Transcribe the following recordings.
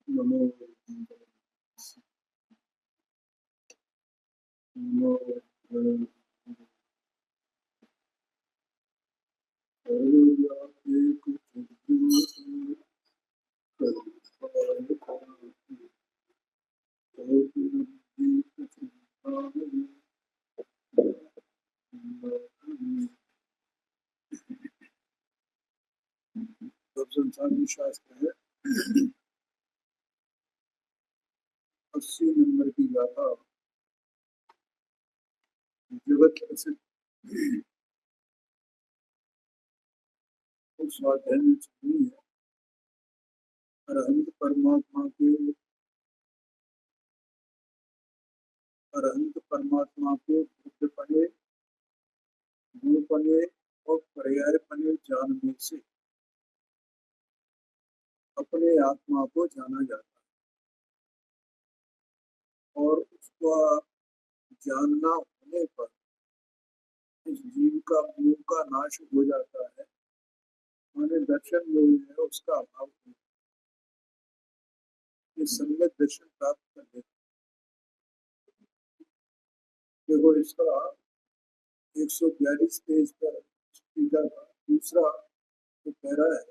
नमो नमो संसारी शास्त्र है 80 नंबर की गाथा जगत प्रसिद्ध उस स्वाध्याय में छुपी है। अरहंत परमात्मा को बुद्धपने गुणपने और पर्यायपने जानने से अपने आत्मा को जाना जाता है और उसका जानना होने पर इस जीव का मोह का नाश हो जाता है। माने दर्शन जो है उसका अभाव होता है। ये सम्यक दर्शन प्राप्त कर लेते। देखो इसका 142 पेज पर टीका का दूसरा जो पैरा है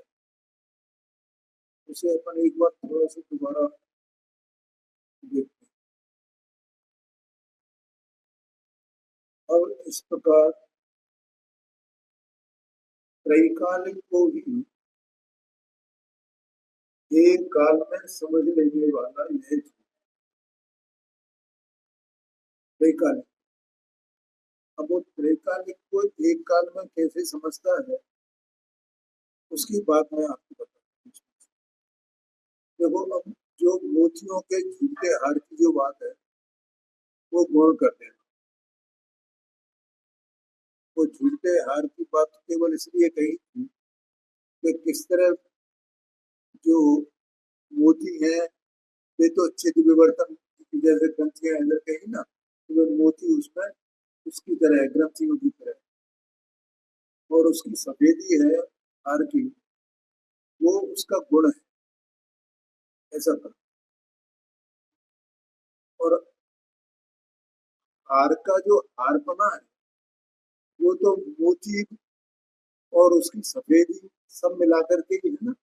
उसे अपन एक बार थोड़ा सा दोबारा देखते हैं। अब इस प्रकार त्रैकालिक को ही एक काल में समझ लेने वाला यह त्रैकालिक। अब वो त्रैकालिक को एक काल में कैसे समझता है उसकी बात मैं आपको बताता हूँ। देखो अब जो मोतियों के झूठे हार की जो बात है वो गौर कर लेना। वो झूठे हार की बात केवल इसलिए कही थी कि किस तरह जो मोती है वे तो अच्छे विवर्तन जैसे ग्रंथियां अंदर कही ना तो मोती उसमें उसकी तरह है, ग्रंथियों की तरह। और उसकी सफेदी है हार की वो उसका गुण है ऐसा था। और हार का जो हार बना है वो तो मोती और उसकी सफेदी सब मिलाकर के ही है ना।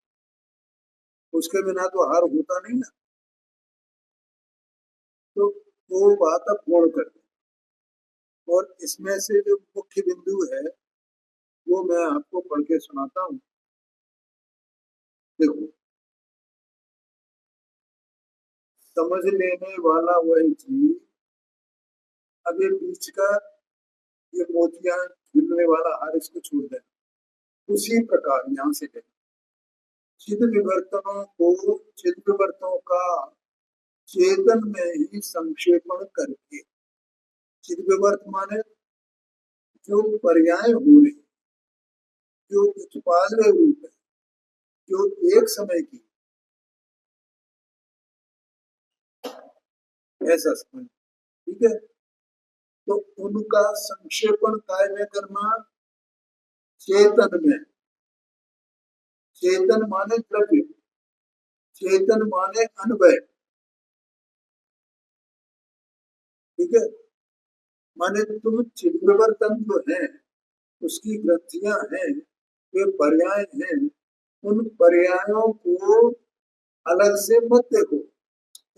उसके बिना तो हार होता नहीं ना। तो वो बात अब गौर कर। और इसमें से जो मुख्य बिंदु है वो मैं आपको पढ़ के सुनाता हूँ। देखो समझ लेने वाला वही चीज। अब ये बीच का ये मोतियां झूलने वाला हार इसको छोड़ देना। उसी प्रकार यहाँ से लेना चिद विवर्तनों को चिद विवर्तनों का चेतन में ही संक्षेपण करके चिद विवर्त माने जो पर्याय हो रही जो उत्पादक रूप है जो एक समय की ऐसा समझ। ठीक है तो उनका संक्षेपण काय में करना चेतन में। चेतन माने द्रव्य चेतन माने अनवय। ठीक है माने तुम चिद विवर्तन जो है उसकी ग्रंथियां हैं वे पर्याय हैं। उन पर्यायों को अलग से मत देखो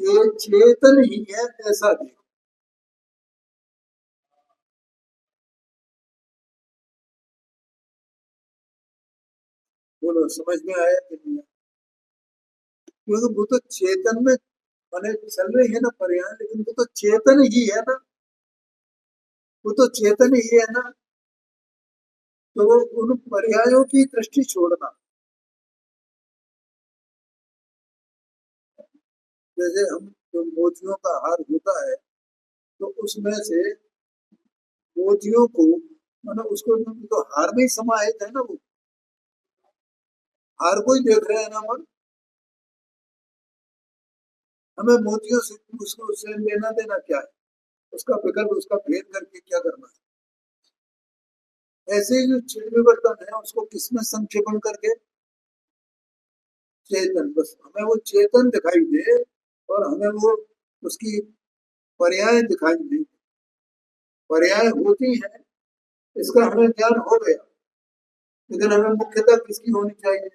ये चेतन ही है ऐसा देखो। बोलो समझ में आया कि नहीं? क्योंकि वो तो चेतन में माने चल रही है ना पर्याय लेकिन वो तो चेतन ही है ना। वो तो चेतन ही है ना। तो वो उन पर्यायों की दृष्टि छोड़ना। जैसे हम जो मोतियों का हार होता है तो उसमें से मोतियों को मतलब उसको तो हार में ही समाहित है ना। वो हार को ही देख रहे हैं ना मन। हमें मोतियों से उसको उससे लेना देना क्या है। उसका विकल्प उसका भेद करके क्या करना है। ऐसे ही जो चिड़ विवर्तन है उसको किसमें संक्षेपण करके चेतन, बस हमें वो चेतन दिखाई दे और हमें वो उसकी पर्याय दिखाई दे। पर्याय होती है, इसका हमें ज्ञान हो गया, लेकिन हमें मुख्यतः किसकी होनी चाहिए?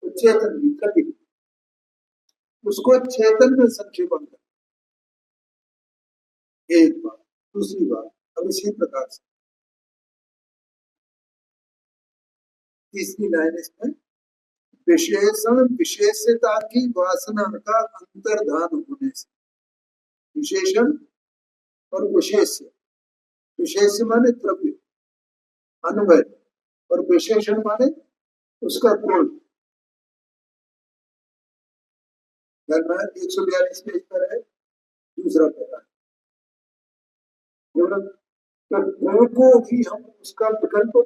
तो चेतन की कभी उसको चेतन में संक्षेपण कर, एक बात। दूसरी बात, अब इसी प्रकार से तीसरी लाइन इसमें, विशेषण विशेषता की वासना का अंतर्धान होने से। विशेषण और विशेष, विशेष माने द्रव्य अनुभव, और विशेषण माने उसका गुण। 142 पेज पर है दूसरा प्रकार, तो गुण को भी हम उसका विकल्प,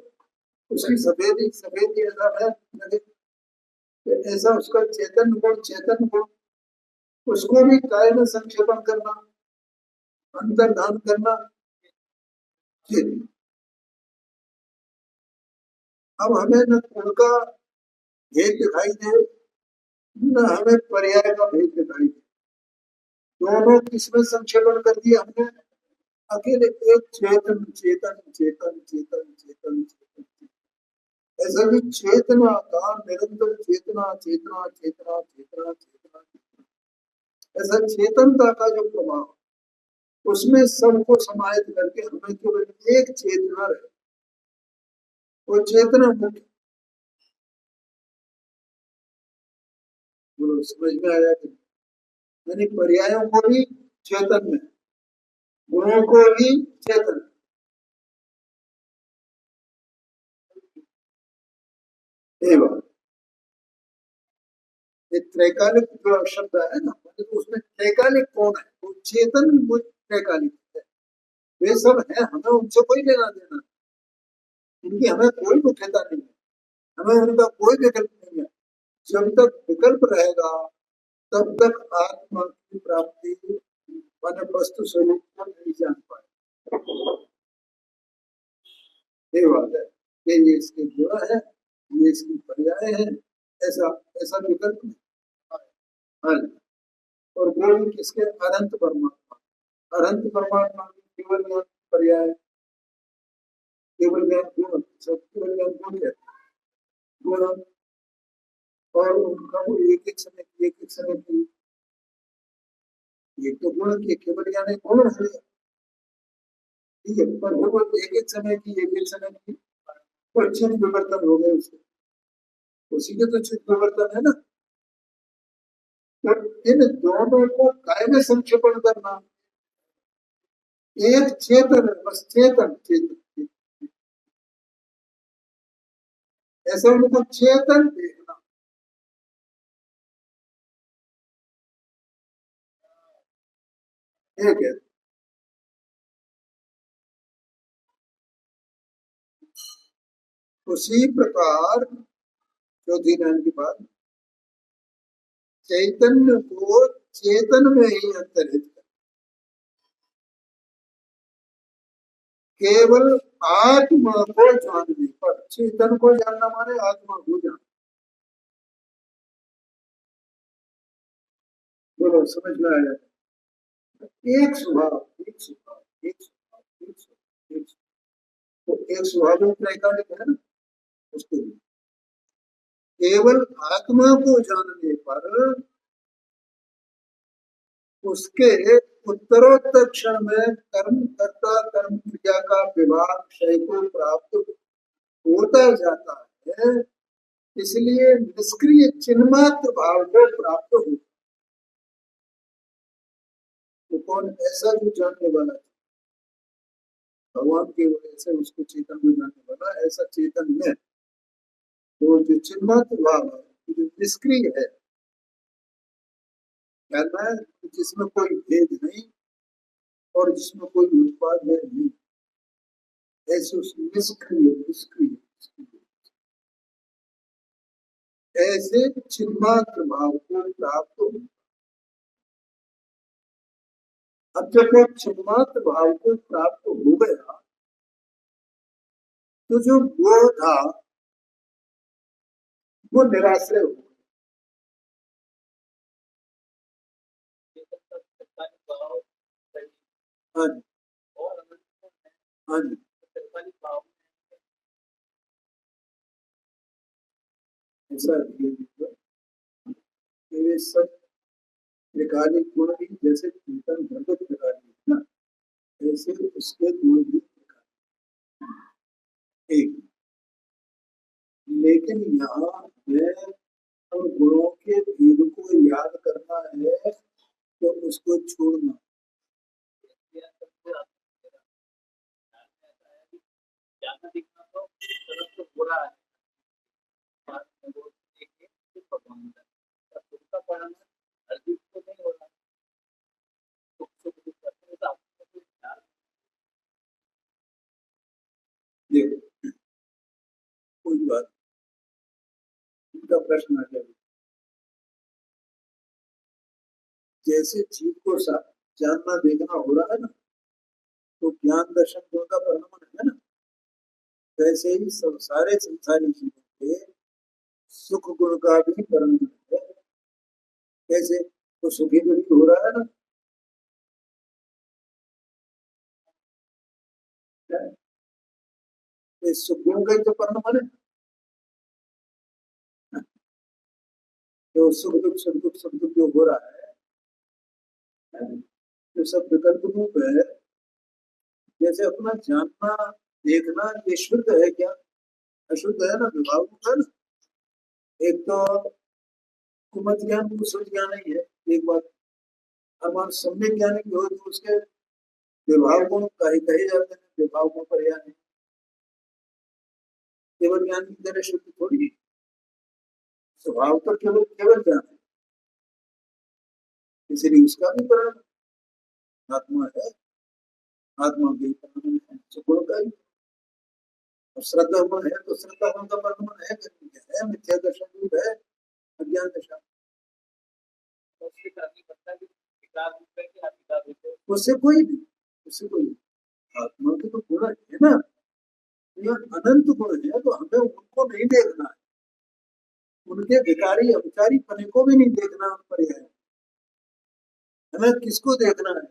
उसकी सफेदी सफेदी ऐसा है लगे, ऐसा उसका चेतन गुण, चेतन गुण उसको भी काय में संक्षेपण करना, अंतर्धान करना। अब हमें न गुण का भेद दिखाई दे, न हमें पर्याय का भेद दिखाई दे, दोनों किसमें संक्षेपण कर दिया हमने? अकेले एक चेतन चेतन चेतन चेतन चेतन चेतन। ऐसा भी चेतना का निरंतर चेतना चेतना चेतना चेतना चेतना, ऐसा चेतनता का जो प्रभाव उसमें सबको समाहित करके हमें केवल एक चेतना रहे, वो चेतना मुख्य। बोलो समझ में आया कि? यानी पर्यायों को भी चेतन में, गुणों को भी चेतन। ये त्रैकालिक जो शब्द है ना, तो उसमें त्रैकालिक कौन है? वो चेतन, वो त्रैकालिक है। वे सब है, हमें उनसे कोई लेना देना, इनकी हमें कोई मुख्यता नहीं है, हमें उनका कोई विकल्प नहीं है। जब तक विकल्प रहेगा तब तक आत्मा की प्राप्ति मान वस्तु स्वरूप को नहीं जान पाए। ये बात है, ये इसके गुण है, ये इसकी पर्याय है, ऐसा ऐसा विकल्प नहीं। हाँ, और वो भी किसके? अनंत परमात्मा, अनंत परमात्मा की केवल ज्ञान पर्याय, केवल ज्ञान गुण, सब केवल ज्ञान गुण है, गुण, और उनका वो एक एक समय की, एक एक समय की, एक तो गुण की केवल ज्ञान गुण है, ठीक है, पर वो एक एक समय की, एक एक समय की, वो चिन्ह विवर्तन हो गए उसके, उसी के तो चिन्ह विवर्तन है ना। तो इन दोनों को काय में संक्षेपण करना, एक चेतन है, बस चेतन चेतन, ऐसा उनको चेतन देखना। एक है उसी प्रकार चौथी लाइन की बात, चैतन्य को चेतन में ही अंतर्हित कर, केवल आत्मा को जानने पर। चेतन को जानना माने आत्मा को जानना। बोलो समझ में आया? एक स्वभाव, एक स्वभाव, एक स्वभाव, एक स्वभाव, एक स्वभाव, तो एक स्वभाव त्रैकालिक है ना, उसको केवल आत्मा को जानने पर उसके उत्तरोत्तर क्षण में कर्म कर्ता कर्म क्रिया का विभाग क्षय को प्राप्त होता जाता है, इसलिए निष्क्रिय चिन्मात्र भाव को प्राप्त हो। तो कौन? ऐसा जो जानने वाला है भगवान की वजह से उसको चेतन में जानने वाला, ऐसा चेतन में तो जो चिन्मात्र भाव है, जो निष्क्रिय है, कहना है जिसमें कोई भेद नहीं और जिसमें कोई उत्पाद है नहीं, ऐसे उस निष्क्रिय निष्क्रिय ऐसे चिन्मात्र भाव को प्राप्त हो। अब जब वो चिन्मात्र भाव को प्राप्त हो गया तो जो वो था वो निराश्रय हो गया। हाँ जी, हाँ जी। ऐसा ये सब त्रिकालिक गुण भी जैसे कीर्तन भगवत त्रिकालिक है ना, ऐसे उसके गुण भी एक। लेकिन यहाँ में उन गुणों के भेद को याद करना है तो उसको छोड़ना। देखो कोई बात, उनका प्रश्न आ गया। जैसे जीव को जानना देखना हो रहा है ना, तो ज्ञान दर्शन गुण का परिणाम है ना, वैसे ही सब सारे संसारी जीवों के सुख गुण का भी परिणाम है। कैसे? तो सुखी दुखी हो रहा है ना, ये सुख गुण का ही तो परिणाम है। जो सुख दुख जो हो रहा है, जो सब विकल्प रूप है। जैसे अपना जानना देखना ये शुद्ध है क्या? अशुद्ध है ना, विभाग है ना। एक तो कुमत ज्ञान कुशल ज्ञान ही है एक बात। अब आप सम्यक ज्ञान की हो तो उसके विभाग गुण कहे जाते हैं, विभाग गुण पर या नहीं। केवल ज्ञान की तरह शुद्ध थोड़ी, स्वभाव तो केवल केवल ज्ञान है, इसलिए उसका भी परिणाम आत्मा है। आत्मा भी परिणाम है सुगुण का ही। और श्रद्धा गुण है तो श्रद्धा गुण का परिणाम है कि नहीं है? मिथ्या दर्शन रूप है, अज्ञान दशा। उससे कोई नहीं, उससे कोई नहीं। आत्मा के तो गुण है ना, ये अनंत गुण है, तो हमें उनको नहीं देखना है। उनके विकारी अविकारी पने को भी नहीं देखना उन पर है। हमें किसको देखना है?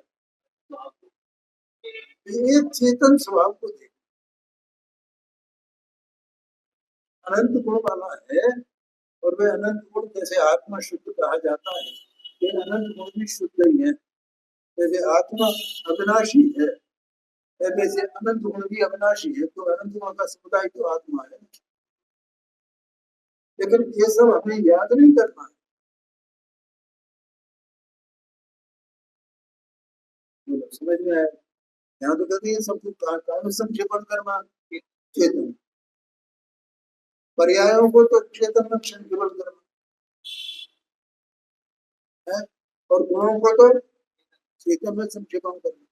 एक चेतन स्वभाव को देखना। अनंत गुण वाला है, और वे अनंत गुण जैसे आत्मा शुद्ध कहा जाता है, ये अनंत गुण भी शुद्ध ही है। जैसे आत्मा अविनाशी है, वैसे अनंत गुण भी अविनाशी है, तो अनंत गुण का समुदाय तो आत्मा है। लेकिन ये सब हमें याद नहीं करना है। समझ में आया? यहाँ तो कहते हैं सब कुछ कारण संक्षेपण करना चेतन, पर्यायों को तो चेतन में संक्षेपण करना है, और गुणों को तो चेतन में संक्षेपण करना।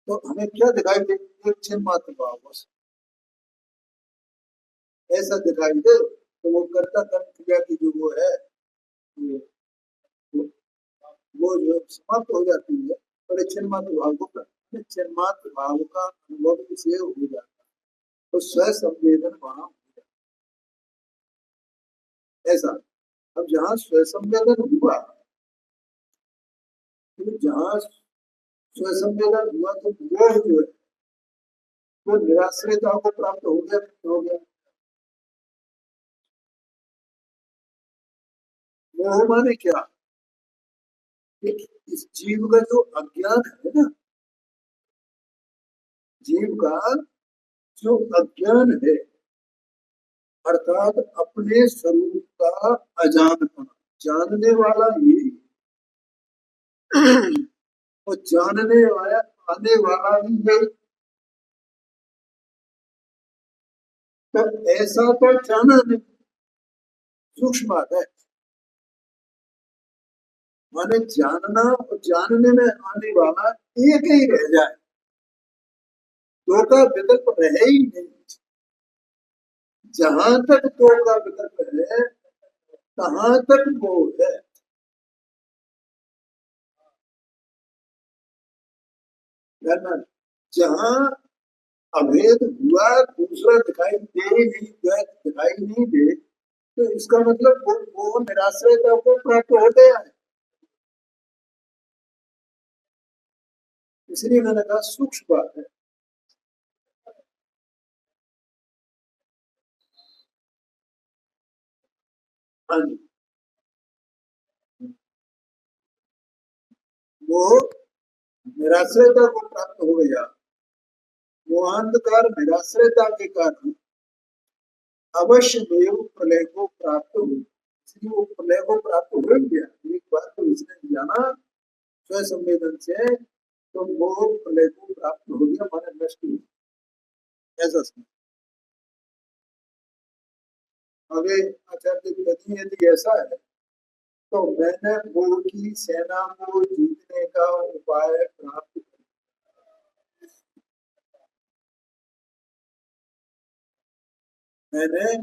तो हमें क्या दिखाई दे? एक चिन्ह मात्र भाव बस, ऐसा दिखाई दे तो वो कर्ता कर्म क्रिया की जो वो है, वो, वो जो समाप्त हो जाती है, और एक चिन्ह मात्र भाव को करते, चिन्ह मात्र भाव का अनुभव इसे हो जाता है, तो स्व संवेदन वहां हो जाता है। ऐसा अब जहाँ स्व संवेदन हुआ, तो जहाँ स्व संवेदन हुआ तो वो जो है वो निराश्रयता को प्राप्त हो गया, हो गया। मोह माने क्या? इस जीव का जो अज्ञान है ना, जीव का जो अज्ञान है, अर्थात अपने स्वरूप का अजानपना, जानने वाला ये और जानने वाला आने वाला भी है। तो ऐसा तो जाना नहीं, सूक्ष्म बात है। माने जानना और जानने में आने वाला एक ही रह जाए, दो का विकल्प रहे ही नहीं। जहां तक दो का विकल्प है तहां तक वो है। जहां अभेद हुआ, दूसरा दिखाई दे नहीं, दिखाई नहीं दे, तो इसका मतलब वो निराश्रयता को प्राप्त हो गया है। इसलिए मैंने कहा सूक्ष्म बात है। हाँ जी, वो निराश्रयता को प्राप्त हो गया। मोहांधकार निराश्रयता के कारण अवश्य देव प्रलय को प्राप्त हो, इसलिए वो प्रलय को प्राप्त हो ही गया। एक बार तो इसने जाना स्वयं संवेदन से, तो वो प्रलय को प्राप्त हो गया, माने नष्ट हो गया, ऐसा समझ। अरे आचार्य यदि यदि ऐसा है तो मैंने वो की सेना को जीतने का उपाय प्राप्त कर, मैंने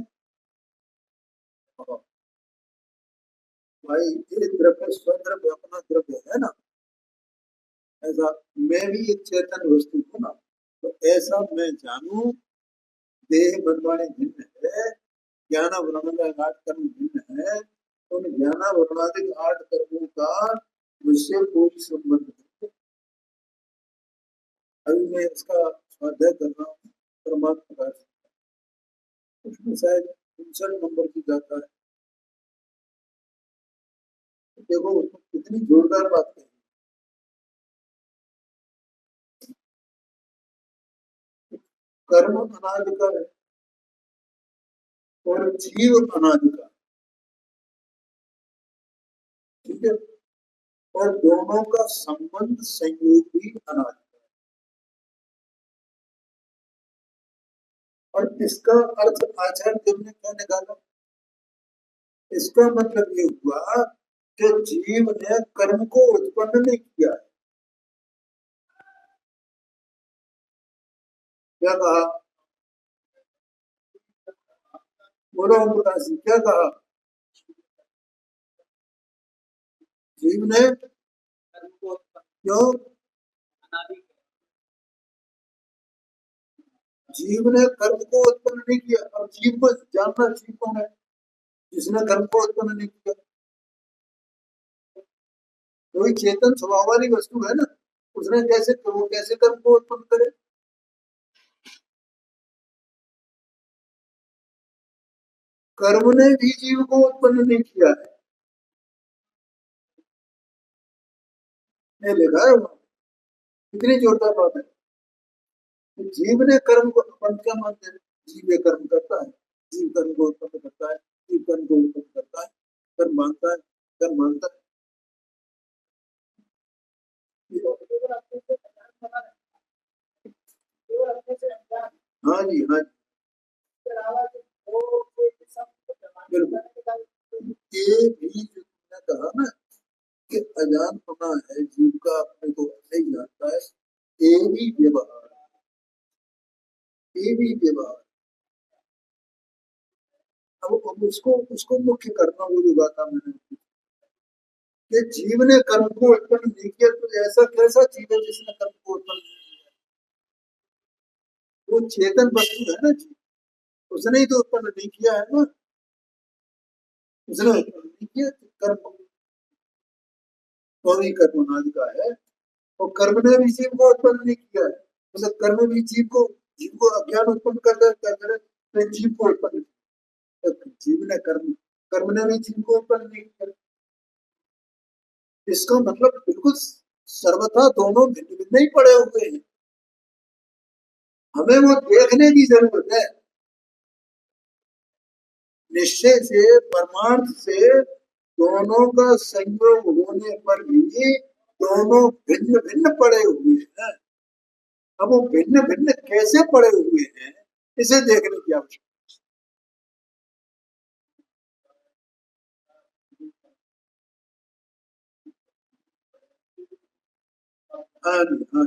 भाई ये द्रव्य स्वद्रव्य अपना द्रव्य है ना, ऐसा मैं भी एक चेतन वस्तु हूँ ना, तो ऐसा मैं जानू देह बनवाने भिन्न है, ज्ञान वर्णादि आठ कर्म भिन्न है, तो उन ज्ञान वर्णादि आठ कर्मों का मुझसे कोई संबंध नहीं। अभी मैं इसका स्वाध्याय कर रहा हूँ परमात्मा का, उसमें शायद 59 नंबर की गाथा है। तो देखो उसमें कितनी जोरदार बात है। कर्म अनादि का है और जीव अनादि का, ठीक है, और दोनों का संबंध संयोग भी अनादि का। और इसका अर्थ आचार्य देव ने क्या निकाला, इसका मतलब ये हुआ कि जीव ने कर्म को उत्पन्न नहीं किया है। क्या कहा, बोलो हम प्रकाश जी, क्या कहा, जीव ने क्यों, जीव ने कर्म को उत्पन्न नहीं किया। अब जीव को जानना, जीव कौन है, जिसने कर्म को उत्पन्न नहीं किया, कोई चेतन स्वभाव वाली वस्तु है ना, उसने कैसे, वो कैसे कर्म को उत्पन्न करे। कर्म ने भी जीव को उत्पन्न नहीं किया है, नहीं लिखा है वहां, कितनी जोरदार बात है। तो जीव ने कर्म को, अपन क्या मानते हैं, जीव ये कर्म करता है, जीव कर्म को उत्पन्न करता है, जीव कर्म को उत्पन्न करता है, कर्म मानता है, कर्म मानता है। हाँ जी, हाँ जी, बिल्कुल। ये भी जो तुमने कहा ना कि अजान होना है जीव का, अपने को नहीं जानता है, ये भी व्यवहार, ये भी व्यवहार। अब उसको उसको मुख्य करना, वो जो बात मैंने कि जीव ने कर्म को उत्पन्न नहीं किया, तो ऐसा कैसा जीव है जिसने कर्म को उत्पन्न नहीं किया, वो चेतन वस्तु है ना जीव, उसने ही तो उत्पन्न नहीं किया है ना, उसने उत्पन्न नहीं किया कर्म, तो ही कर्म अनादि का है। और कर्म ने भी जीव को उत्पन्न नहीं किया है, मतलब कर्म भी जीव को अज्ञान उत्पन्न कर कर तो जीव को उत्पन्न, तो जीव ने कर्म, कर्म ने भी जीव को उत्पन्न नहीं किया। इसका मतलब बिल्कुल सर्वथा दोनों भिन्न भिन्न ही पड़े हुए हैं, हमें वो देखने की जरूरत है। निश्चय से, परमार्थ से दोनों का संयोग होने पर भी दोनों भिन्न भिन्न पड़े हुए हैं। अब वो भिन्न भिन्न कैसे पड़े हुए हैं, इसे देखने की आवश्यकता है। हाँ जी, हाँ,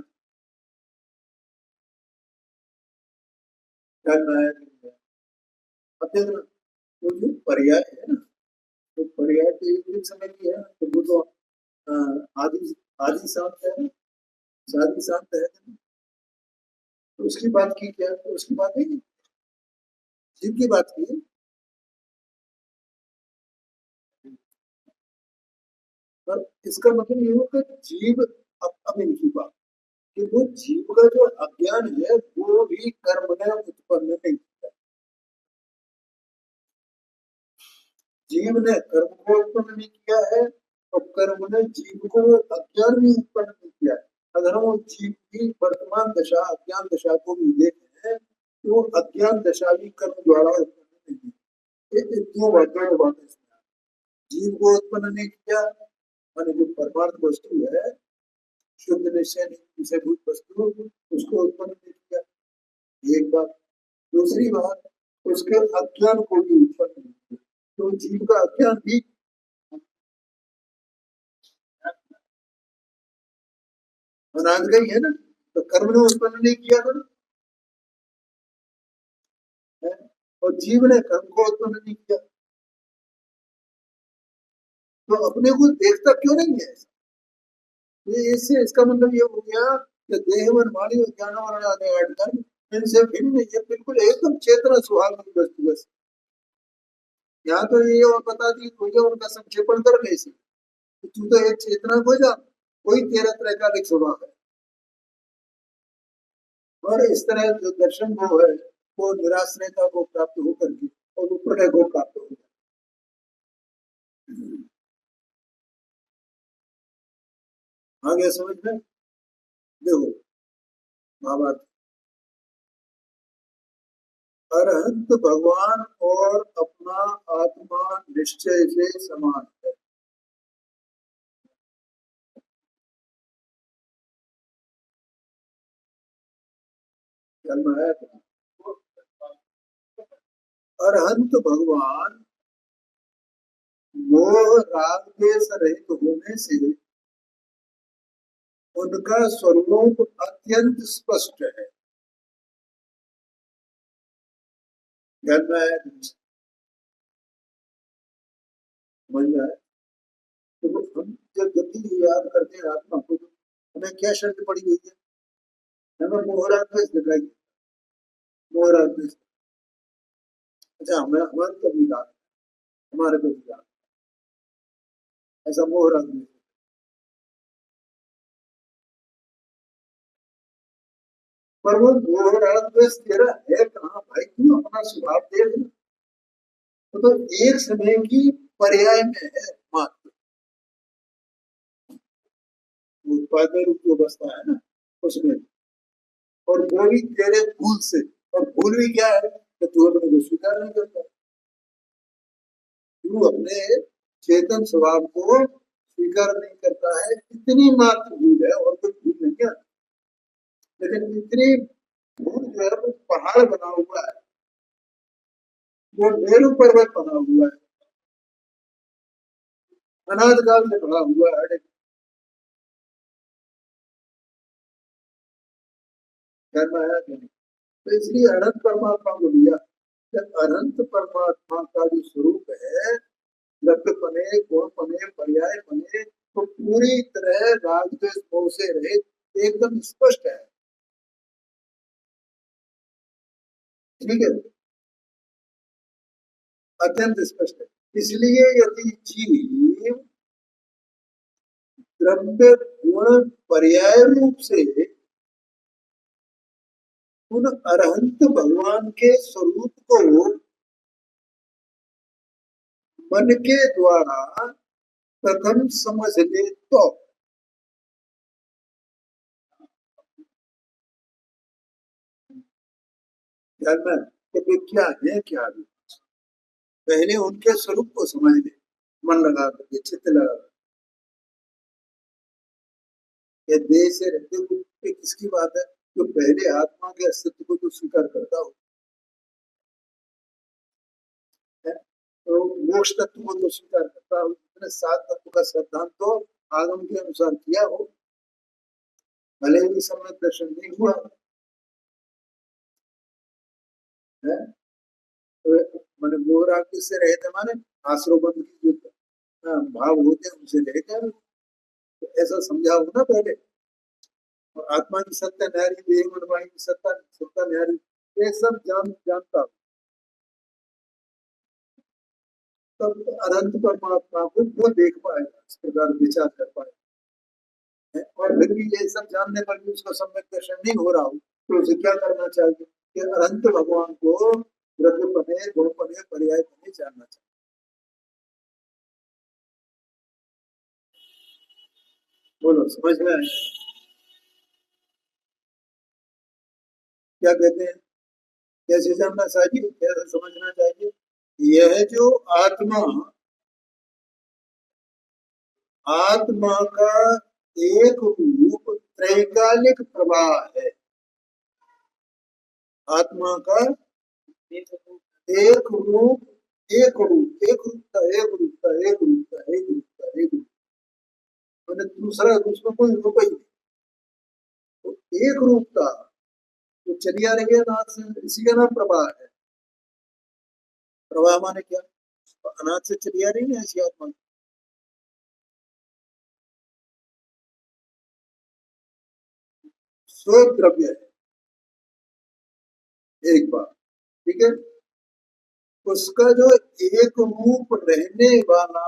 करना है। अब देखना, वो जो पर्याय है ना, तो पर्याय तो एक एक समय की है, तो वो तो आदि आदि शांत है ना, आदि शांत है, तो उसकी बात की क्या, तो उसकी बात है जीव की बात की। पर इसका मतलब ये हो कि जीव, अब इनकी बात, कि वो जीव का जो अज्ञान है वो भी कर्म ने उत्पन्न नहीं किया। जीव ने कर्म को उत्पन्न नहीं किया है और कर्म ने जीव को अज्ञान भी उत्पन्न नहीं किया है। अगर हम उस जीव की वर्तमान दशा अज्ञान दशा को भी देखें तो वो अज्ञान दशा भी कर्म द्वारा उत्पन्न नहीं है। ये दो बातें इसमें जीव को उत्पन्न नहीं किया माने जो परमार्थ वस्तु है शुद्ध निश्चय विषयभूत वस्तु उसको उत्पन्न नहीं किया एक बात। दूसरी बात उसके अज्ञान को भी उत्पन्न नहीं किया तो जीव का अज्ञान भी अनाज का ही है ना। तो कर्म ने उत्पन्न नहीं किया था है? और जीव ने कर्म को उत्पन्न नहीं किया तो अपने को देखता क्यों नहीं है ये इससे इसका मतलब ये हो गया कि देह मन वाणी और ज्ञान और आदि कर्म इनसे भिन्न ये बिल्कुल एकदम चेतना सुहाग वस्तु बस। यहाँ तो ये और बता दी तुझे उनका संक्षेपण कर ले तू तो एक चेतना को जान कोई तेरह तरह का लिख स्वभाव है और इस तरह जो दर्शन वो है वो निराश्रयता को प्राप्त होकर के और वो प्रलय को प्राप्त हो जाए। आगे समझ में देखो महाभारत अरहंत भगवान और अपना आत्मा निश्चय से समान है। जन्म है अरहंत भगवान मोह राग द्वेष रहित होने से उनका स्वरूप अत्यंत स्पष्ट है। जन्म है समझ में आया तो हम जब भी याद करते हैं आत्मा को हमें क्या शर्त पड़ी हुई है हमें मोहरा द्वेष दिखाई मोहरा द्वेष। अच्छा हमें हमारे कभी याद हमारे कभी याद ऐसा मोहरा द्वेष पर वो मोहरा द्वेष तेरा है कहाँ भाई तू अपना स्वभाव देख तो एक समय की पर्याय में है मात्र उत्पादन रूप जो बसता है ना उसमें और वो भी तेरे भूल से और भूल भी क्या है कि तू अपने को स्वीकार नहीं करता तू अपने चेतन स्वभाव को स्वीकार नहीं करता है इतनी मात्र भूल है और कोई भूल नहीं है लेकिन इतनी भूल जो है वो पहाड़ बना हुआ है वो मेरु पर्वत बना हुआ है अनाथ काल से बना हुआ है जन्म है तो इसलिए अनंत परमात्मा को लिया अनंत परमात्मा का जो स्वरूप है लब्ध पने गुण पने पर्याय पने तो पूरी तरह राजद्वेष मोह से रहित एकदम स्पष्ट है ठीक है अत्यंत स्पष्ट है। इसलिए यदि जीव द्रव्य गुण पर्याय रूप से उन अरहंत भगवान के स्वरूप को मन के द्वारा प्रथम समझ ले तो जानना कि वे क्या है क्या भी पहले उनके स्वरूप को समझ ले मन लगा करके चित्त लगा ये देह से रहते हुए किसकी बात है जो पहले आत्मा के अस्तित्व को तो स्वीकार करता हो है? तो मोक्ष तत्व को तो स्वीकार करता हो उसने सात तत्व का सिद्धांत तो आगम के अनुसार किया हो भले ही समय दर्शन नहीं हुआ है तो मैंने मोहराग से रहते माने आश्रो बंद की जो भाव होते हैं उनसे रहते हैं तो ऐसा समझा हो ना पहले और आत्मा की सत्ता न्यारी देह मन वाणी की सत्ता सत्ता न्यारी ये सब जानता हूँ तब अनंत परमात्मा को वो देख पाएगा इस प्रकार विचार कर पाएगा और फिर भी ये सब जानने पर भी उसको सम्यक दर्शन नहीं हो रहा हो तो उसे क्या करना चाहिए कि अनंत भगवान को द्रव्यपने गुणपने पर्यायपने जानना चाहिए। बोलो समझ में आए क्या कहते हैं? कैसे जानना चाहिए, कैसे समझना चाहिए? यह जो आत्मा, आत्मा का एक रूप त्रैकालिक प्रवाह है। आत्मा का एक रूप, एक रूप, एक रूपता, एक रूपता, एक रूपता, एक रूपता, एक रूप, मैंने दूसरा उसमें कोई रूप ही नहीं। तो एक रूपता तो चली आ रही है अनाथ से, इसी का नाम प्रवाह है। प्रवाह माने क्या? तो अनाथ से चली आ रही है ऐसी आत्मा, स्व द्रव्य है एक बार, ठीक है। उसका जो एक रूप रहने वाला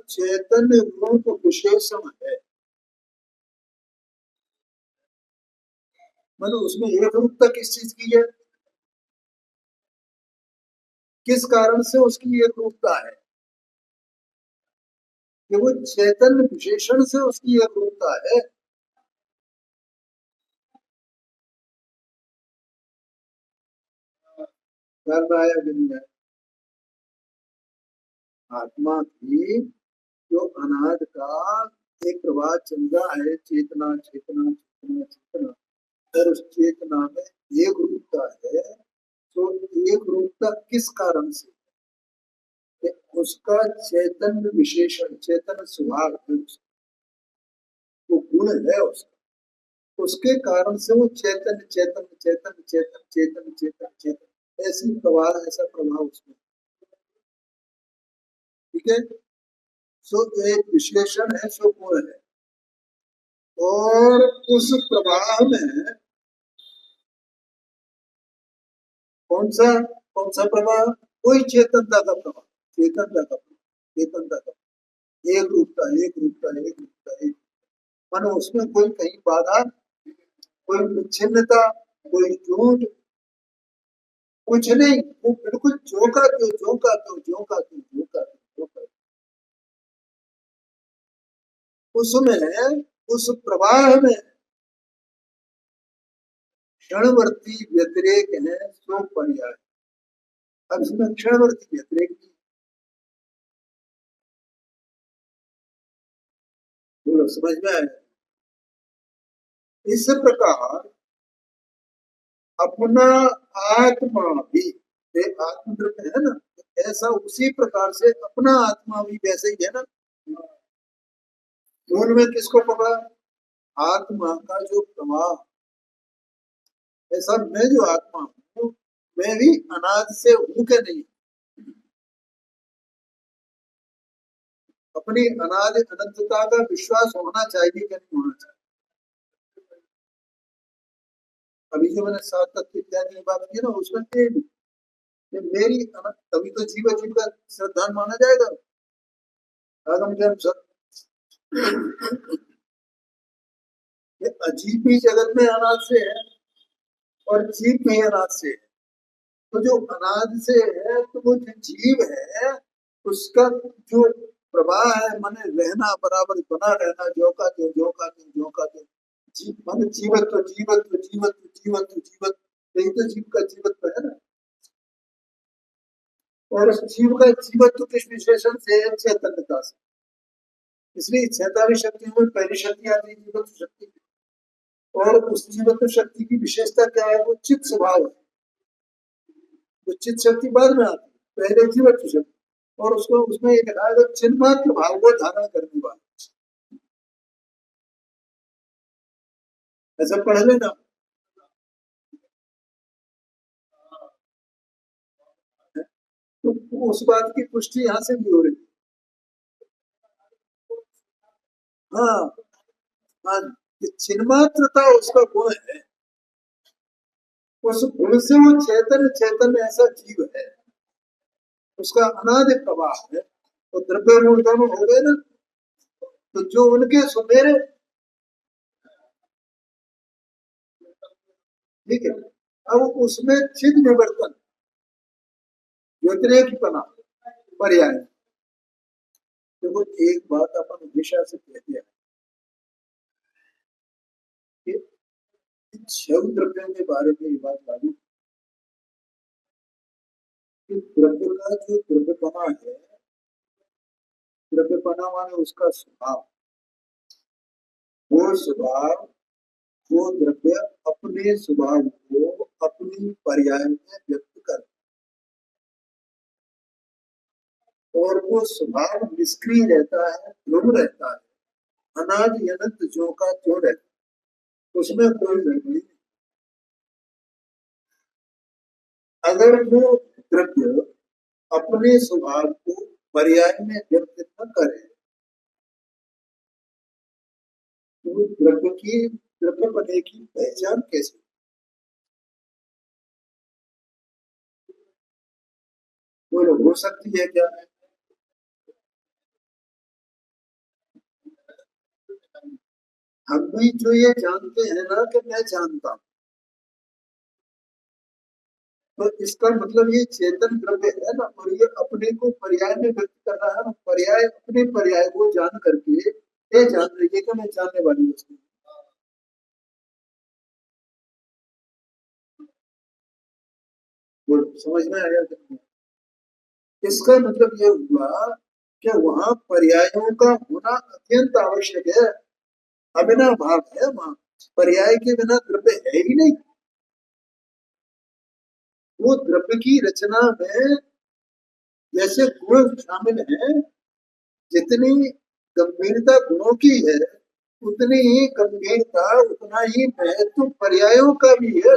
चैतन्य रूप विशेषण है, मतलब उसमें एक रूपता किस चीज की है, किस कारण से उसकी एक रूपता है कि वो चैतन्य विशेषण से उसकी एक रूपता है। ख्याल में आया कि नहीं आया? आत्मा की जो अनाद का एक प्रवाह चल रहा है, चेतना चेतना चेतना चेतना, और उस चेतना में एक रूपता है। तो एक रूपता किस कारण से? कि उसका चैतन्य विशेषण, चेतन स्वभाव है उसका, वो गुण है उसका, उसके कारण से वो चैतन्य चैतन्य चैतन्य चैतन्य चैतन्य चैतन्य चैतन्य ऐसी प्रवाह, ऐसा प्रभाव उसमें, ठीक है। सो एक विश्लेषण है, सो गुण है। और उस प्रवाह में कौन सा प्रवाह? कोई चेतनता का प्रवाह, चेतनता का प्रवाह, चेतनता का, एक रूपता, एक रूपता, एक रूपता, एक, मानो उसमें कोई कहीं बाधा, कोई विच्छिन्नता, कोई झूठ, कुछ नहीं, वो बिल्कुल जो का त्यों, जो का त्यों, जो का त्यों, जो का त्यों, जो का त्यों। उसमें उस प्रवाह में क्षणवर्ती व्यतिरेक है, सो पर्याय। अब इसमें क्षणवर्ती व्यतिरेक की, बोलो समझ में आया? इस प्रकार अपना आत्मा भी, ये आत्मद्रव्य है ना, ऐसा उसी प्रकार से अपना आत्मा भी वैसे ही है ना। मूल में किसको पकड़ा? आत्मा का जो प्रवाह, ऐसा मैं जो आत्मा हूँ, मैं भी अनाद से हूँ क्या नहीं? अपनी अनाद अनंतता का विश्वास होना चाहिए क्या नहीं होना चाहिए? अभी जो मैंने सात तत्व इत्यादि की बात की ना, उसमें ये मेरी तभी तो जीव जीव का श्रद्धान माना जाएगा। आगम जन्म सब, ये अजीब भी जगत में अनाद से है और जीव भी अनाद से है। तो जो अनाद से है, तो वो जो जीव है उसका जो प्रवाह है, माने रहना, बराबर बना रहना, जो का जो, जो का जो, जो का जो, जीव माने जीवत्व, जीवत्व, जीवत्व, जीवत्व, जीवत्व, यही तो जीव का जीवत्व है ना। और उस जीव का जीवत्व किस विशेषण से है? चैतन्यता से। इसलिए 46 शक्तियों में पहली शक्ति आती है जीवत्व शक्ति, और उस जीवत्व शक्ति की विशेषता क्या है? वो चित्त स्वभाव है। वो चित्त शक्ति बाद में आती है, पहले जीवत्व शक्ति, और उसको उसमें ये लिखा है चिन्ह मात्र भाव को धारण करने वाला, ऐसा पढ़ लेना। तो उस बात की पुष्टि यहाँ से भी हो रही है। हाँ, हाँ, ये चिन्मात्रता उसका गुण है, उस गुण से वो चैतन्य, चैतन्य ऐसा जीव है, उसका अनादि प्रवाह है। तो द्रव्य रूप दोनों हो गए ना, तो जो उनके सुमेरे ठीक है। अब उसमें चिद निवर्तन, व्यतिरेकीपना, पर्याय। देखो एक बात अपन हमेशा से कहते हैं कि छह द्रव्यों के बारे में ये बात लागू कि द्रव्य का जो द्रव्यपना है, द्रव्यपना माने उसका स्वभाव, वो स्वभाव, वो द्रव्य अपने स्वभाव को अपनी पर्याय में व्यक्त कर, और वो स्वभाव निष्क्रिय रहता है, ध्रुव रहता है, अनादि अनंत जो का त्यों रहता है, उसमें कोई गड़बड़ी नहीं। अगर वो द्रव्य अपने स्वभाव को पर्याय में व्यक्त न करे तो द्रव्य की, द्रव्य पने की पहचान कैसे? बोलो हो सकती है क्या? हम भी जो ये जानते हैं ना कि मैं जानता हूं, तो इसका मतलब ये चेतन द्रव्य है ना, और ये अपने को पर्याय में व्यक्त कर रहा है ना, पर्याय अपने पर्याय को जान करके ये जान रही है कि मैं जानने वाली वस्तु हूं। बोलो समझ में आया कि नहीं? इसका मतलब ये हुआ कि वहां पर्यायों का होना अत्यंत आवश्यक है, अबिना भाव है वहां, पर्याय के बिना द्रव्य है ही नहीं। वो द्रव्य की रचना में जैसे गुण शामिल है, जितनी गंभीरता गुणों की है, उतनी ही गंभीरता, उतना ही महत्व पर्यायों का भी है।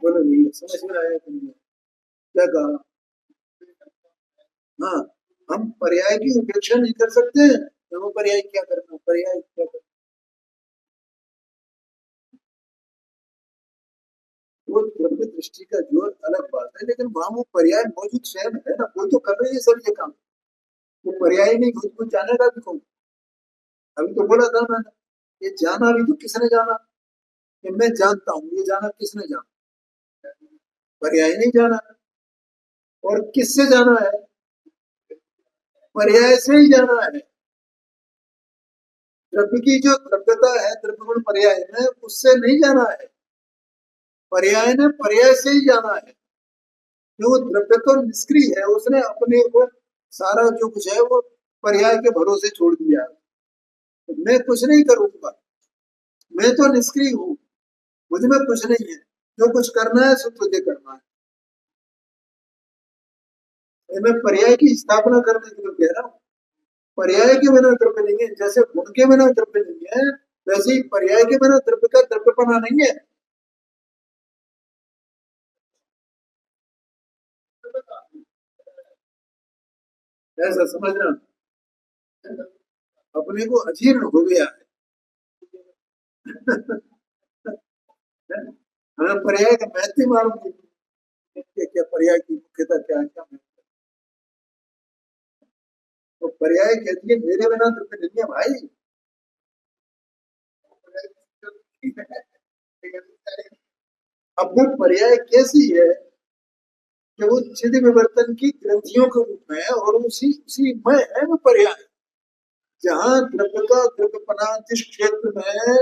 बोलो नहीं समझ में आया तुमने क्या कहा? हाँ, हम पर्याय की उपेक्षा नहीं कर सकते, तो वो पर्याय क्या करना, पर्याय क्या करना, वो द्रव्य दृष्टि का जोर अलग बात है, लेकिन वहां वो पर्याय मौजूद स्वयं है ना, वो तो कर रहे हैं सब ये काम। वो पर्याय नहीं, खुद को जानेगा भी कौन? अभी तो बोला था मैंने, ये जाना भी तो किसने जाना, कि मैं जानता हूँ, ये जाना किसने जाना? पर्याय नहीं जाना। और किससे जाना है? पर्याय से ही जाना है। द्रव्य की जो द्रव्यता है द्रव्य गुण पर्याय में, उससे नहीं जाना है, पर्याय ने पर्याय से ही जाना है। जो द्रव्य तो निष्क्रिय है, उसने अपने को सारा जो कुछ है वो पर्याय के भरोसे छोड़ दिया। तो मैं कुछ नहीं करूंगा, मैं तो निष्क्रिय हूँ, मुझ में कुछ नहीं है, जो कुछ करना है सो तुझे करना है। तो मैं पर्याय की स्थापना करने के लिए कह रहा हूँ, पर्याय के बिना द्रव्य नहीं है, जैसे गुण के बिना द्रव्य नहीं है, वैसे ही पर्याय के बिना द्रव्य का द्रव्यपना नहीं है। ऐसा समझना, अपने को अजीर्ण हो गया है। हमें पर्याय का महत्व मालूम नहीं है, क्या पर्याय की मुख्यता क्या है, क्या महत्व? तो पर्याय कहती है मेरे बिना द्रव्य नहीं है भाई। अब वो पर्याय कैसी है कि वो चिद विवर्तन की ग्रंथियों के रूप में है, और उसी उसी में है वो पर्याय। जहां द्रव्य का द्रव्यपना जिस क्षेत्र में है,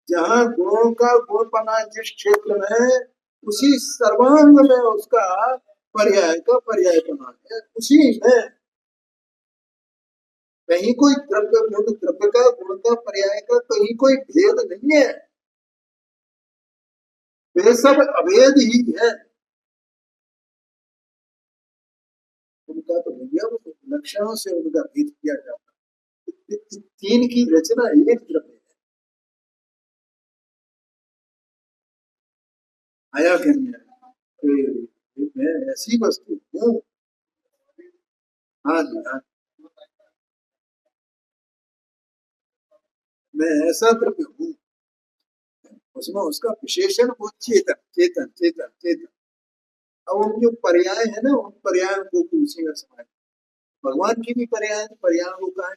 जहां गुणों का गुणपना जिस क्षेत्र में है, उसी सर्वांग में उसका पर्याय का पर्यायपना है, उसी में। कहीं कोई द्रव्य गुण, द्रव्य का गुण का पर्याय का कहीं कोई भेद नहीं है, वे सब अभेद ही है। उनका तो भैया वो लक्षणों से उनका भेद किया जाता है, तीन की रचना एक द्रव्य है। आया क्या नहीं आया? मैं ऐसी वस्तु हूँ। हाँ जी हाँ, मैं ऐसा द्रव्य हूँ, उसमें उसका विशेषण वो चेतन चेतन चेतन चेतन। अब उन जो पर्याय है ना, उन पर्यायों को उसी में समाये। भगवान की भी पर्याय पर्याय वो कहा है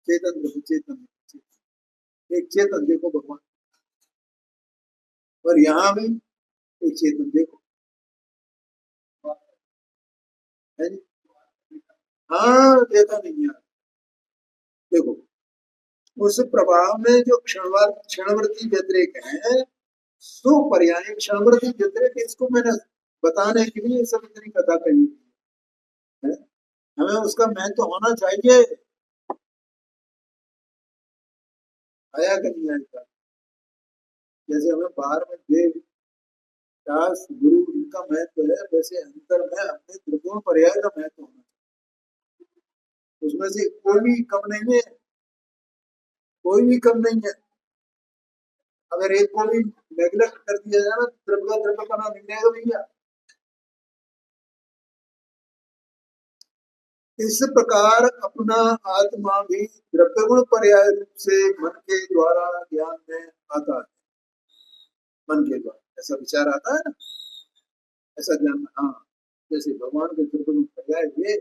चेतन देखो चेतन, एक चेतन देखो भगवान, और यहाँ भी एक चेतन देखो है जी। हाँ देखा नहीं यार, देखो उस प्रभाव में जो क्षणवर्ती व्यतिरेक है, सो पर्याय क्षणवर्ती व्यतिरेक, इसको मैंने बताने के लिए सब इतनी कथा कही है। हमें उसका महत्व होना चाहिए, आया कि नहीं आया। जैसे हमें बाहर में देव दास गुरु इनका महत्व है, वैसे अंतर में अपने त्रिकोण पर्याय का महत्व होना चाहिए, उसमें से कोई भी कम नहीं है, कोई भी कम नहीं है। अगर एक को भी नेग्लेक्ट कर दिया जाए ना, त्रिपुरा त्रिपकना नहीं रहेगा भैया। इस प्रकार अपना आत्मा भी द्रव्य गुण पर्याय रूप से मन के द्वारा ज्ञान में आता है, मन के द्वारा ऐसा विचार आता है ना, ऐसा ज्ञान। हाँ, जैसे भगवान के द्रव्य गुण पर्याय हुए,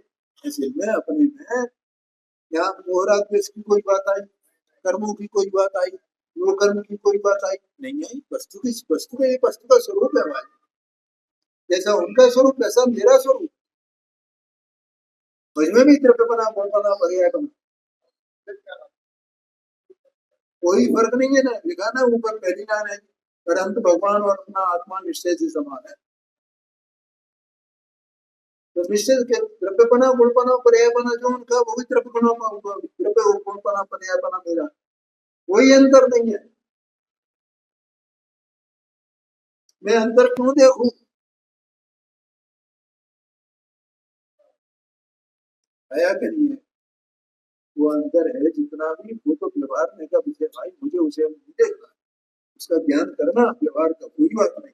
ऐसे में अपने में यहाँ मोहरा द्वेष की कोई बात आई, कर्मों की कोई बात आई, वो कर्म की कोई बात आई नहीं आई। वस्तु की वस्तु का, एक वस्तु का स्वरूप है हमारे, जैसा उनका स्वरूप वैसा मेरा स्वरूप, मुझमें भी द्रव्यपना गुणपना पर्यायपना, कोई फर्क नहीं है ना, लिखा ना ऊपर पहली लाइन है, परंतु भगवान और अपना आत्मा निश्चय से समान है। तो निश्चय के द्रव्यपना गुणपना पर्यायपना जो उनका, वो भी द्रव्य गुणपना पर्यायपना मेरा, कोई अंतर नहीं है। मैं अंतर क्यों देखूं, आया कि नहीं है। वो अंतर है जितना भी, वो तो व्यवहार का विषय भाई, मुझे उसे नहीं देखना, उसका ज्ञान करना व्यवहार का कोई बात नहीं।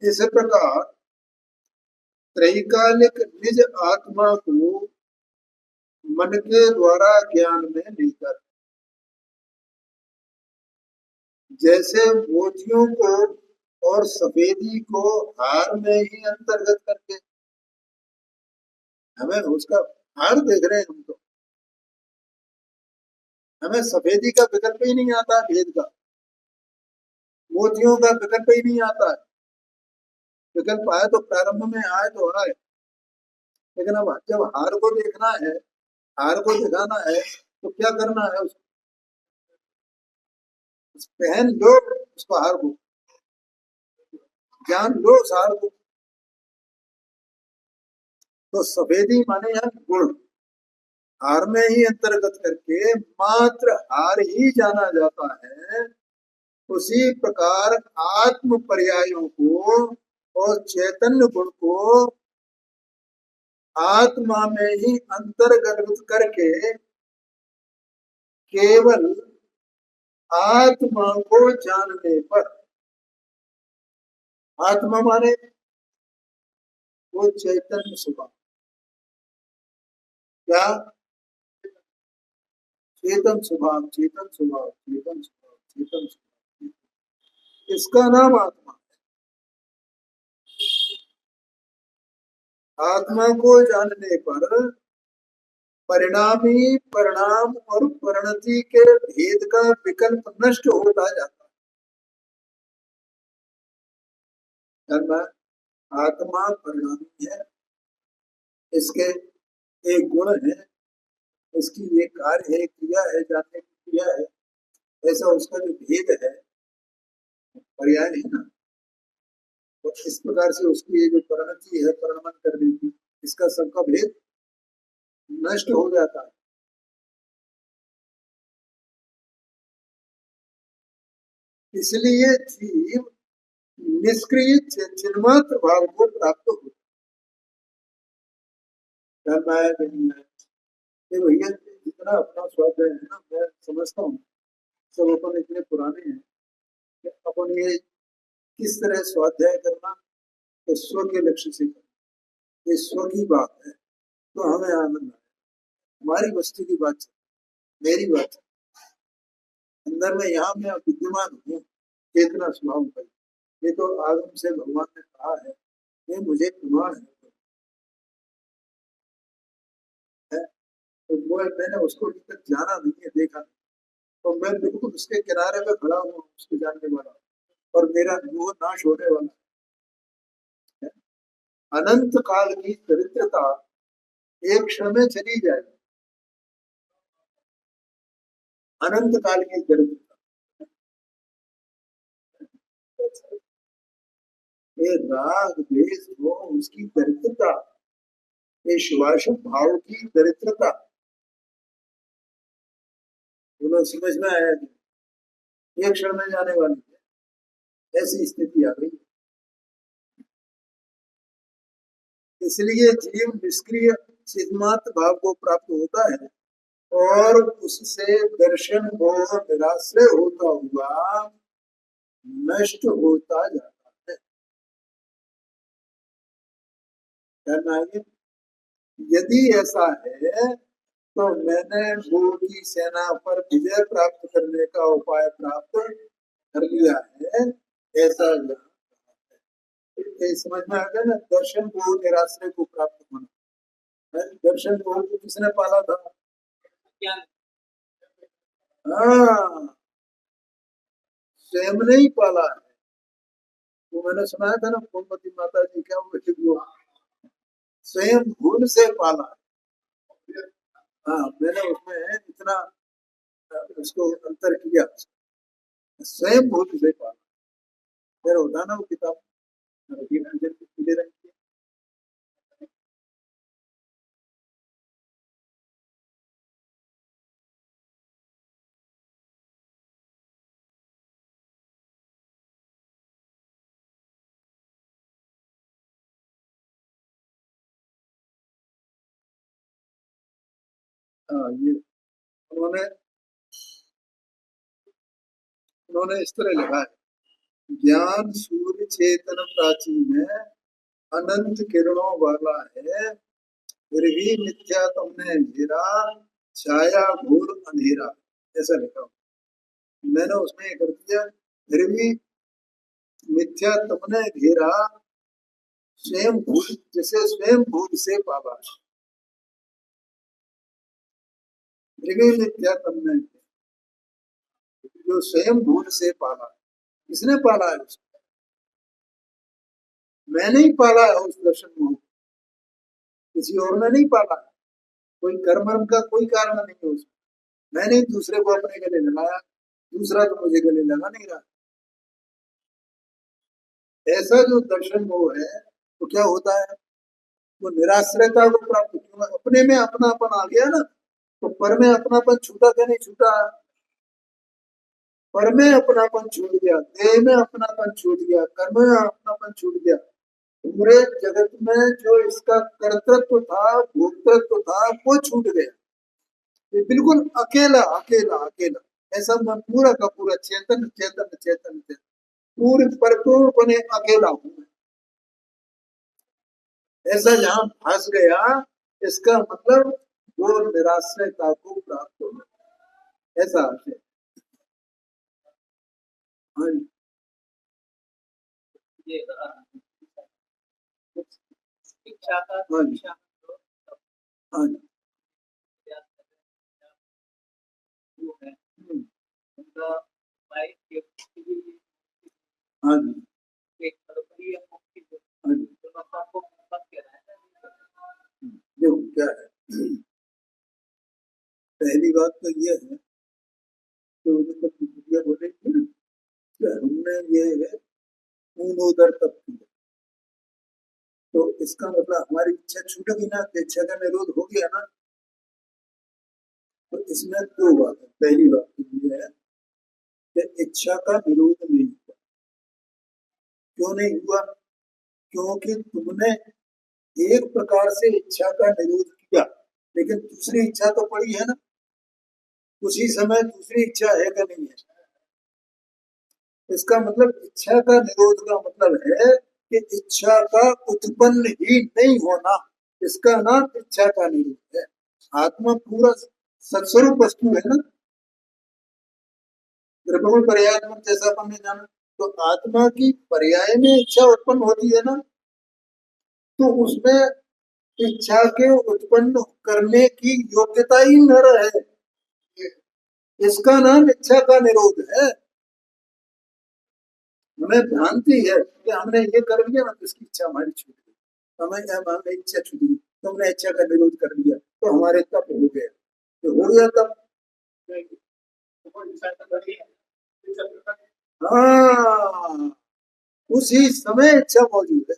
इस प्रकार त्रैकालिक निज आत्मा को मन के द्वारा ज्ञान में लेकर, जैसे मोतियों को और सफेदी को हार में ही अंतर्गत करके, हमें उसका हार देख रहे हैं हम तो, हमें सफेदी का विकल्प ही नहीं आता भेद का, मोतियों का विकल्प ही नहीं आता है। विकल्प आए तो प्रारंभ में आए तो आए, लेकिन अब जब हार को देखना है, हार को दिखाना है, तो क्या करना है, उसको पहन लो, उसको हार को जान लो, उस हार को। तो सफेदी माने यहाँ गुण, हार में ही अंतर्गत करके मात्र हार ही जाना जाता है। उसी प्रकार आत्म पर्यायों को और चैतन्य गुण को आत्मा में ही अंतर्गत करके केवल आत्मा को जानने पर, आत्मा माने वो चैतन्य स्वभाव, क्या चेतन स्वभाव, चेतन स्वभाव, चेतन स्वभाव, चेतन स्वभाव, इसका नाम आत्मा। आत्मा को जानने पर परिणामी परिणाम और परिणति के भेद का विकल्प नष्ट होता जाता है। आत्मा परिणामी है, इसके एक गुण है, इसकी ये कार्य है, क्रिया है, जानने की क्रिया है, ऐसा उसका जो भेद है, पर्याय है ना, तो इस प्रकार से उसकी ये जो परिणति है, परिणमन करने की, इसका सबका भेद नष्ट हो जाता है। इसलिए जीव निष्क्रिय चिन्मात्र भाव को प्राप्त हो, भैया जितना अपना स्वाध्याय है ना, मैं समझता हूँ सब अपन इतने पुराने हैं कि अपन ये किस तरह स्वाध्याय करना, तो स्व के लक्ष्य से करना, ये स्व की बात है, तो हमें आनंद आए। हमारी वस्तु की बात, मेरी बात, अंदर में यहाँ मैं विद्यमान हूँ, चेतना स्वभाव भाई, ये तो आगम से भगवान ने कहा है, ये मुझे प्रमाण है। तो वो मैंने उसको अभी तक जाना नहीं है, देखा नहीं। तो मैं बिल्कुल उसके किनारे पे खड़ा हुआ, उसको जानने वाला, और मेरा मोह नाश होने वाला है। अनंत काल की दरिद्रता एक क्षण में चली जाएगी, अनंत काल की दरिद्रता। ये राग द्वेष मोह उसकी दरिद्रता, ये शिवाशुभ भाव की दरिद्रता, बोलो समझ में आया? एक क्षण में जाने वाली है, ऐसी स्थिति आ गई। इसलिए जीव निष्क्रिय चिन्मात्र भाव को प्राप्त होता है और उससे दर्शन को निराश्रय होता हुआ नष्ट होता जाता है। कहना है यदि ऐसा है तो मैंने गुरु की सेना पर विजय प्राप्त करने का उपाय प्राप्त कर लिया है, ऐसा समझ में आ गया ना। दर्शन को निराश्रय को प्राप्त होना, दर्शन को किसने पाला था? हाँ, स्वयं ने ही पाला है। तो मैंने सुनाया था ना, फूलमती माता जी क्या वो स्वयं भूल से पाला। हाँ, मैंने उसमें इतना उसको अंतर किया, स्वयं भूल से पाला। फिर होता ना वो किताब पीले रंग की। हाँ, ये उन्होंने उन्होंने इस तरह लिखा है, ज्ञान सूर्य चेतन प्राचीन है, अनंत किरणों वाला है, फिर भी मिथ्या तुमने घेरा, छाया घोर अंधेरा, ऐसा लिखा। मैंने उसमें कर दिया, फिर भी मिथ्या तुमने घेरा, स्वयं भूल जैसे स्वयं भूल से पाला, फिर भी मिथ्या तुमने जो स्वयं भूल से पाला। किसने पाला है उसको? मैंने ही पाला है उस दर्शन को, किसी और ने नहीं पाला। कोई कर्म का कोई कारण नहीं है उसमें। मैंने ही दूसरे को अपने गले लगाया, दूसरा तो मुझे गले लगा नहीं रहा। ऐसा जो दर्शन वो है, तो क्या होता है, वो निराश्रयता को प्राप्त, अपने में अपनापन आ गया ना, तो पर में अपनापन छूटा क्या नहीं छूटा? पर में अपनापन छूट गया, देह में अपनापन छूट गया, कर्म में अपनापन छूट गया। पूरे जगत में जो इसका कर्तृत्व था, भोक्तृत्व था, वो छूट गया। ये बिल्कुल अकेला अकेला अकेला, ऐसा मैं पूरा का पूरा चेतन चेतन चेतन चेतन पूरी परिपूर्णपणे अकेला हूँ। ऐसा जहां फंस गया, इसका मतलब वो निराश्रयता को प्राप्त हो गया, ऐसा है। हाँ जी, हाँ जी, हाँ जी, हम्म, हाँ जी, हाँ जी। देखो क्या है, पहली बात तो ये है कि जो बोलेंगे ना कि हमने ये ऊनोदर तक किया, तो इसका मतलब हमारी इच्छा छूट गई ना, तो इच्छा का निरोध हो गया ना। तो इसमें दो बात है, पहली बात तो ये है कि इच्छा का निरोध नहीं हुआ। क्यों नहीं हुआ? क्योंकि तुमने एक प्रकार से इच्छा का निरोध किया, लेकिन दूसरी इच्छा तो पड़ी है ना, उसी समय दूसरी इच्छा है क्या नहीं है? इसका मतलब इच्छा का निरोध का मतलब है कि इच्छा का उत्पन्न ही नहीं होना, इसका नाम इच्छा का निरोध है। आत्मा पूरा सत्स्वरूप वस्तु है ना, द्रव्य पर्यात्मक जैसा अपन ने जाना। तो आत्मा की पर्याय में इच्छा उत्पन्न होती है ना, तो उसमें इच्छा के उत्पन्न करने की योग्यता ही न रहे, इसका नाम इच्छा का निरोध है। हमें भ्रांति है कि हमने ये कर लिया ना तो इसकी इच्छा हमारी छूट गई, हमने इच्छा छूट गई तो हमने इच्छा का विरोध कर लिया तो हमारे तप हो गया, तो हो गया तब। हाँ, उसी समय इच्छा मौजूद है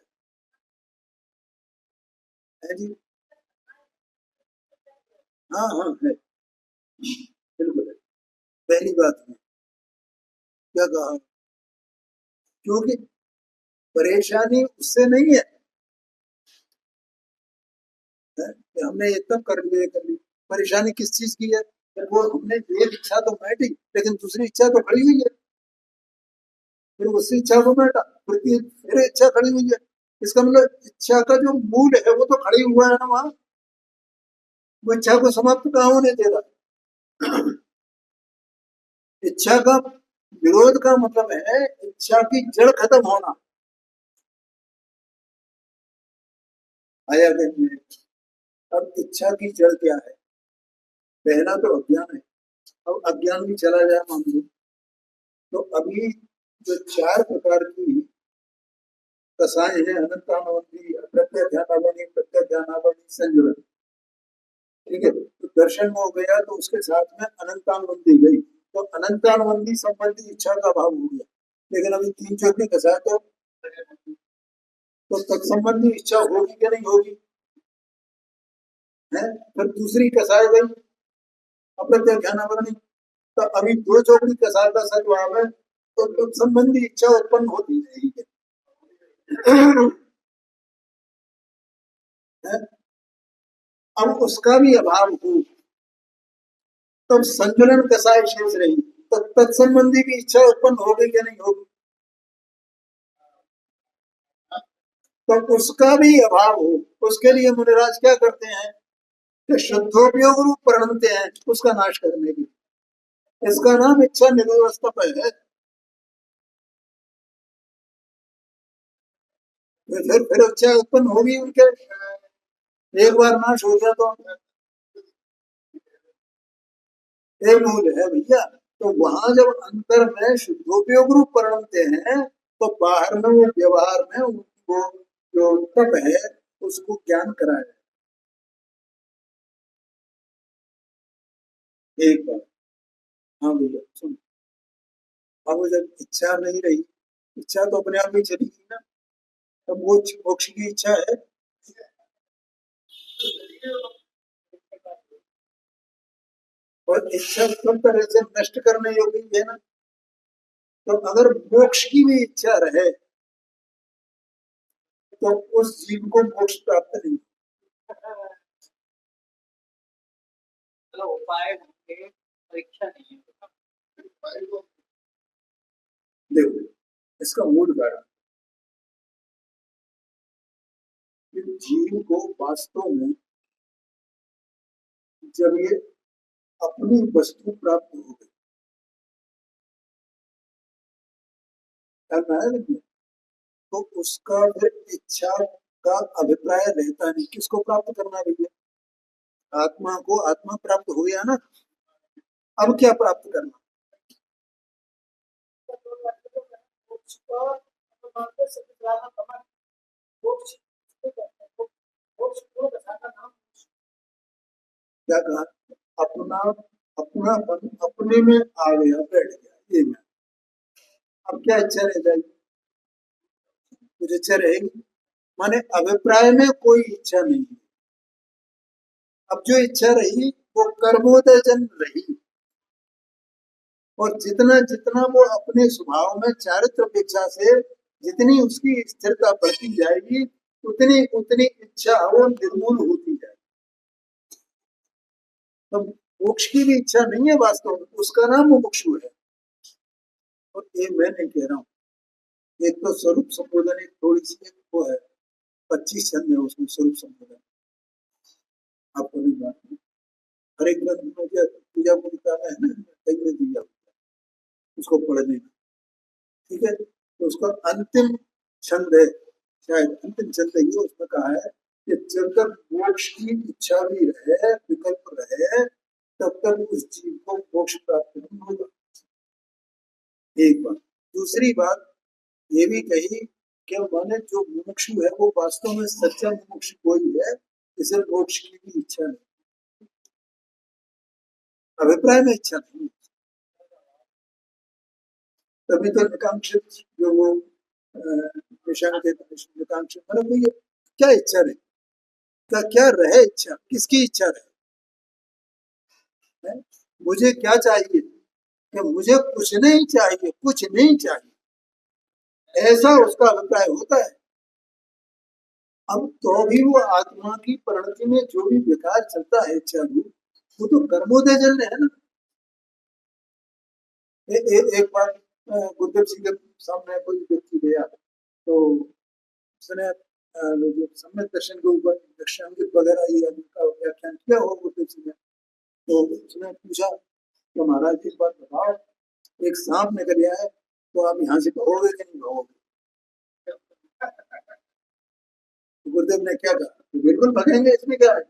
जी। हाँ हाँ है, बिल्कुल है। पहली बात है, क्या कहा, क्योंकि परेशानी उससे नहीं है, है? कि हमने ये तब कर लिया, ये कर लिया। परेशानी किस चीज की है, वो हमने एक इच्छा तो बैठी लेकिन दूसरी इच्छा तो खड़ी हुई है, फिर उसी इच्छा को बैठा, फिर इच्छा खड़ी हुई है। इसका मतलब इच्छा का जो मूल है वो तो खड़ी हुआ है ना वहां, वो इच्छा को समाप्त कहाँ होने दे रहा। इच्छा का विरोध का मतलब है इच्छा की जड़ खत्म होना। आया देखिए, अब इच्छा की जड़ क्या है, पहला तो अज्ञान है। अब अज्ञान भी चला जाए मान लो, तो अभी जो चार प्रकार की कसाएं हैं, अनंतानुबंधी, प्रत्यध्यानावनी, प्रत्यध्यानावनी, संजुलन, ठीक है, तो दर्शन में हो गया तो उसके साथ में अनंतानुबंधी गई, तो अनंतानुबंधी संबंधी इच्छा का भाव हो गया। लेकिन अभी तीन चौथी कसा तो तत्संबंधी इच्छा होगी कि नहीं होगी, है? फिर दूसरी कसाई गई अप्रत्यध्यानावरणी, तो अभी दो चौकड़ी कसाय का सद्भाव है, तो तत्संबंधी इच्छा उत्पन्न होती है। अब उसका भी अभाव हो, तब संतुलन कसाय शेष रही, तो तत्संबंधी भी इच्छा उत्पन्न हो गई या नहीं होगी, तो उसका भी अभाव हो, उसके लिए मुनिराज क्या करते हैं कि शुद्धोपयोग रूप परिणमते हैं उसका नाश करने की। इसका नाम इच्छा निरोधस्तप है। फिर इच्छा उत्पन्न होगी उनके, एक बार नाश हो गया तो एक मूल है भैया। तो वहां जब अंतर में शुद्धोपयोग रूप परिणमते हैं, तो बाहर में वो व्यवहार में उनको जो तप है उसको ज्ञान कराया। एक बार, हाँ भैया सुन, अब जब इच्छा नहीं रही, इच्छा तो अपने आप ही चली गई ना, तब वो मोक्ष की इच्छा है। और इच्छा सब तरह से नष्ट करने योग्य है ना, तो अगर मोक्ष की भी इच्छा रहे तो उस जीव को मोक्ष प्राप्त नहीं। चलो उपाय होंगे, परीक्षा नहीं है। देखो, इसका मूल कारण जीव को वास्तव में जब ये अपनी वस्तु प्राप्त हो गई, तो उसका फिर इच्छा का अभिप्राय रहता नहीं, किसको प्राप्त करना भैया, आत्मा को। आत्मा प्राप्त हो गया ना, अब क्या प्राप्त करना, क्या कहा, अपना अपनापन अपने में आ गया, बैठ गया, ये मैं। अब क्या इच्छा रह जाएगी, कुछ इच्छा रहेगी, माने अभिप्राय में कोई इच्छा नहीं है। अब जो इच्छा रही वो कर्मोदय जन्म रही, और जितना जितना वो अपने स्वभाव में चारित्र अपेक्षा से जितनी उसकी स्थिरता बढ़ती जाएगी, उतनी उतनी इच्छा वो निर्मूल होती जाएगी। तो मोक्ष की भी इच्छा नहीं है वास्तव में, उसका नाम मुमुक्षु है। और ये मैं नहीं कह रहा हूँ, एक तो स्वरूप संबोधन एक थोड़ी सी एक वो है, 25 छंद है उसमें स्वरूप संबोधन, आपको नहीं बात है। हर एक ग्रंथ में जो पूजा को किताब है ना, कई में दिया उसको पढ़ने में, ठीक है, तो उसका अंतिम छंद है, शायद अंतिम छंद है, उसमें कहा है कि जब तक मोक्ष की इच्छा भी रहे, विकल्प रहे, तब तक उस जीव को मोक्ष प्राप्त नहीं होगा। एक बात। दूसरी बात ये भी कही कि माने जो मुमुक्षु है वो वास्तव में सच्चा मुमुक्षु कोई है, इसे मोक्ष की भी इच्छा नहीं, अभिप्राय में इच्छा नहीं। तभी तो निकांक्षित जो वो निशान के निकांक्षित मतलब वो ये क्या इच्छा रहे, क्या रहे इच्छा, किसकी इच्छा रहे है? मुझे क्या चाहिए कि मुझे कुछ नहीं चाहिए, कुछ नहीं चाहिए, ऐसा उसका अभिप्राय होता है। अब तो भी वो आत्मा की परिणति में जो भी विकार चलता है इच्छा रूप, वो तो कर्मोदय जन्य है ना। एक बार गुरुदेव सिंह के सामने कोई व्यक्ति गया, तो उसने जो सम्यक दर्शन के ऊपर दर्शनांगित वगैरह ये का व्याख्यान किया हो गुरुदेव सिंह ने, तो उसने पूछा कि महाराज एक बात बताओ, एक सांप निकल गया है तो आप यहाँ से भागोगे कि नहीं भागोगे? तो गुरुदेव ने क्या कहा, तो बिल्कुल भागेंगे, इसमें क्या है।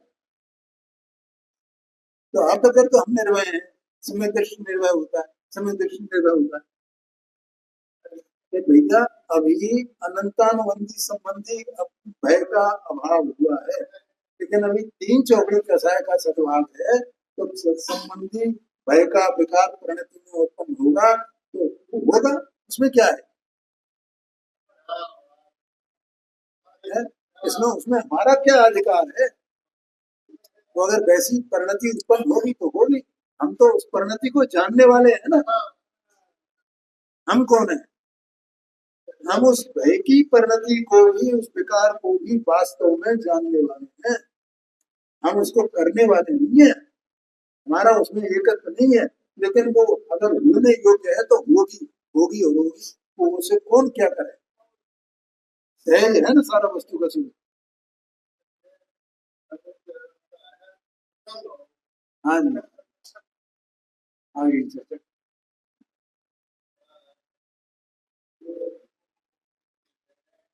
तो आप अगर तो हम निर्भय हैं, सम्यक दर्शन निर्भय होता है, सम्यक दर्शन निर्भय होता है भैया, अभी अनंतानुबंधी संबंधी भय का अभाव हुआ है, लेकिन अभी 3 चौकड़ी कसाय का सद्भाव है, तो संबंधी भय का विकार परिणति में उत्पन्न होगा, तो होगा, उसमें क्या है, इसमें उसमें हमारा क्या अधिकार है। तो अगर वैसी परिणति उत्पन्न होगी तो होगी, हम तो उस परिणति को जानने वाले हैं ना। हम कौन है, हम उस भय की परिणति को भी, उस विकार को भी वास्तव में जानने वाले हैं, हम उसको करने वाले नहीं है, हमारा उसमें एकत्व नहीं है। लेकिन वो अगर होने योग्य है तो होगी होगी होगी, तो उसे कौन क्या करे, सहज है ना सारा वस्तु का स्वरूप। हाँ जी, आगे चर्चा।